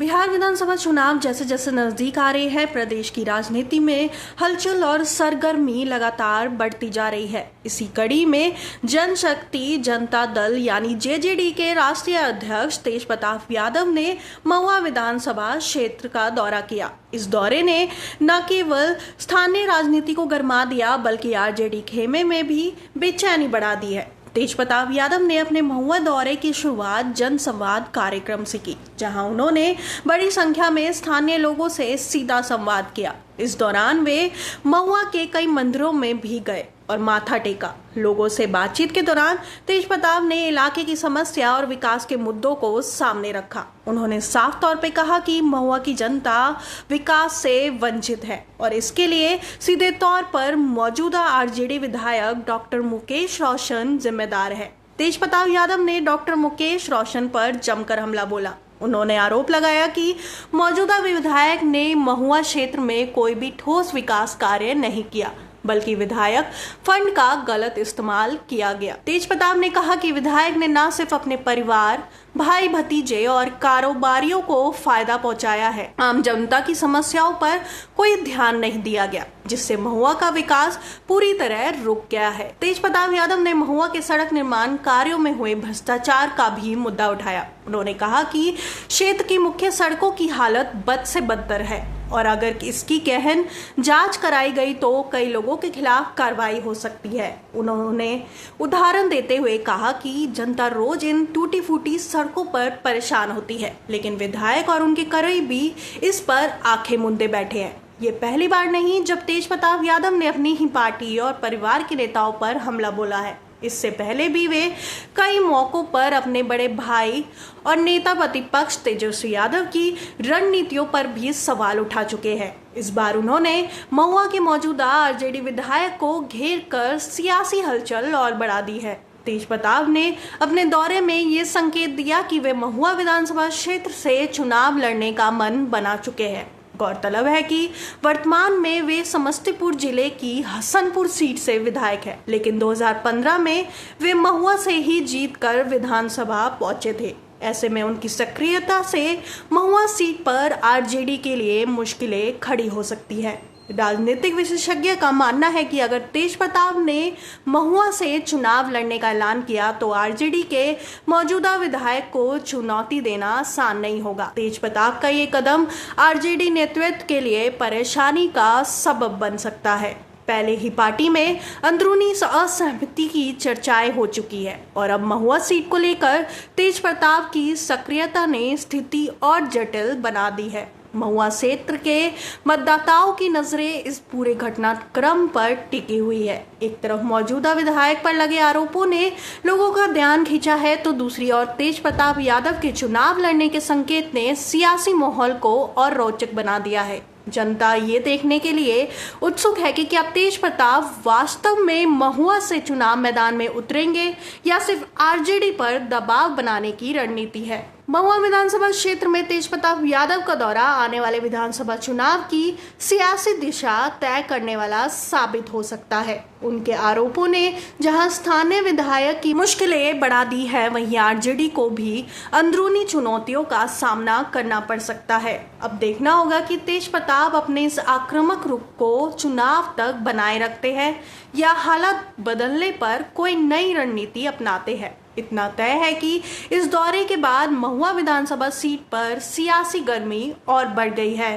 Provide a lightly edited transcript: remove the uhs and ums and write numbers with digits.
बिहार विधानसभा चुनाव जैसे जैसे नजदीक आ रहे हैं, प्रदेश की राजनीति में हलचल और सरगर्मी लगातार बढ़ती जा रही है। इसी कड़ी में जनशक्ति जनता दल यानी जेजेडी के राष्ट्रीय अध्यक्ष तेज प्रताप यादव ने महुआ विधानसभा क्षेत्र का दौरा किया। इस दौरे ने न केवल स्थानीय राजनीति को गरमा दिया बल्कि आरजेडी खेमे में भी बेचैनी बढ़ा दी है। तेज प्रताप यादव ने अपने महुआ दौरे की शुरुआत जनसंवाद कार्यक्रम से की, जहां उन्होंने बड़ी संख्या में स्थानीय लोगों से सीधा संवाद किया। इस दौरान वे महुआ के कई मंदिरों में भी गए और माथा टेका। लोगों से बातचीत के दौरान तेज प्रताप ने इलाके की समस्या और विकास के मुद्दों को सामने रखा। उन्होंने साफ तौर पे कहा कि महुआ की जनता विकास से वंचित है और इसके लिए सीधे तौर पर मौजूदा आरजेडी विधायक डॉक्टर मुकेश रोशन जिम्मेदार है। तेज प्रताप यादव ने डॉक्टर मुकेश रोशन पर जमकर हमला बोला। उन्होंने आरोप लगाया कि मौजूदा विधायक ने महुआ क्षेत्र में कोई भी ठोस विकास कार्य नहीं किया, बल्कि विधायक फंड का गलत इस्तेमाल किया गया। तेज प्रताप ने कहा कि विधायक ने न सिर्फ अपने परिवार, भाई भतीजे और कारोबारियों को फायदा पहुंचाया है, आम जनता की समस्याओं पर कोई ध्यान नहीं दिया गया, जिससे महुआ का विकास पूरी तरह रुक गया है। तेज प्रताप यादव ने महुआ के सड़क निर्माण कार्यों में हुए भ्रष्टाचार का भी मुद्दा उठाया। उन्होंने कहा कि क्षेत्र की मुख्य सड़कों की हालत बद से बदतर है और अगर इसकी गहन जांच कराई गई तो कई लोगों के खिलाफ कार्रवाई हो सकती है। उन्होंने उदाहरण देते हुए कहा कि जनता रोज इन टूटी फूटी सड़कों पर परेशान होती है, लेकिन विधायक और उनके करीबी इस पर आंखें मूंदे बैठे हैं। ये पहली बार नहीं जब तेज प्रताप यादव ने अपनी ही पार्टी और परिवार के नेताओं पर हमला बोला है। इससे पहले भी वे कई मौकों पर अपने बड़े भाई और नेता प्रतिपक्ष तेजस्वी यादव की रणनीतियों पर भी सवाल उठा चुके हैं। इस बार उन्होंने महुआ के मौजूदा आरजेडी विधायक को घेर कर सियासी हलचल और बढ़ा दी है। तेज प्रताप ने अपने दौरे में ये संकेत दिया कि वे महुआ विधानसभा क्षेत्र से चुनाव लड़ने का मन बना चुके हैं। गौरतलब है कि वर्तमान में वे समस्तीपुर जिले की हसनपुर सीट से विधायक है, लेकिन 2015 में वे महुआ से ही जीतकर विधानसभा पहुंचे थे। ऐसे में उनकी सक्रियता से महुआ सीट पर आरजेडी के लिए मुश्किलें खड़ी हो सकती है। राजनीतिक विशेषज्ञ का मानना है कि अगर तेज प्रताप ने महुआ से चुनाव लड़ने का ऐलान किया तो आरजेडी के मौजूदा विधायक को चुनौती देना आसान नहीं होगा। तेज प्रताप का ये कदम आरजेडी नेतृत्व के लिए परेशानी का सबब बन सकता है। पहले ही पार्टी में अंदरूनी असहमति की चर्चाएं हो चुकी है और अब महुआ सीट को लेकर तेज प्रताप की सक्रियता ने स्थिति और जटिल बना दी है। महुआ क्षेत्र के मतदाताओं की नजरें इस पूरे घटनाक्रम पर टिकी हुई है। एक तरफ मौजूदा विधायक पर लगे आरोपों ने लोगों का ध्यान खींचा है, तो दूसरी ओर तेज प्रताप यादव के चुनाव लड़ने के संकेत ने सियासी माहौल को और रोचक बना दिया है। जनता ये देखने के लिए उत्सुक है कि क्या तेज प्रताप वास्तव में महुआ से चुनाव मैदान में उतरेंगे या सिर्फ आरजेडी पर दबाव बनाने की रणनीति है। महुआ विधानसभा क्षेत्र में तेज प्रताप यादव का दौरा आने वाले विधानसभा चुनाव की सियासी दिशा तय करने वाला साबित हो सकता है। उनके आरोपों ने जहां स्थानीय विधायक की मुश्किलें बढ़ा दी है, वहीं आरजेडी को भी अंदरूनी चुनौतियों का सामना करना पड़ सकता है। अब देखना होगा कि तेज प्रताप अपने इस आक्रामक रुख को चुनाव तक बनाए रखते हैं या हालात बदलने पर कोई नई रणनीति अपनाते हैं। इतना तय है कि इस दौरे के बाद महुआ विधानसभा सीट पर सियासी गर्मी और बढ़ गई है।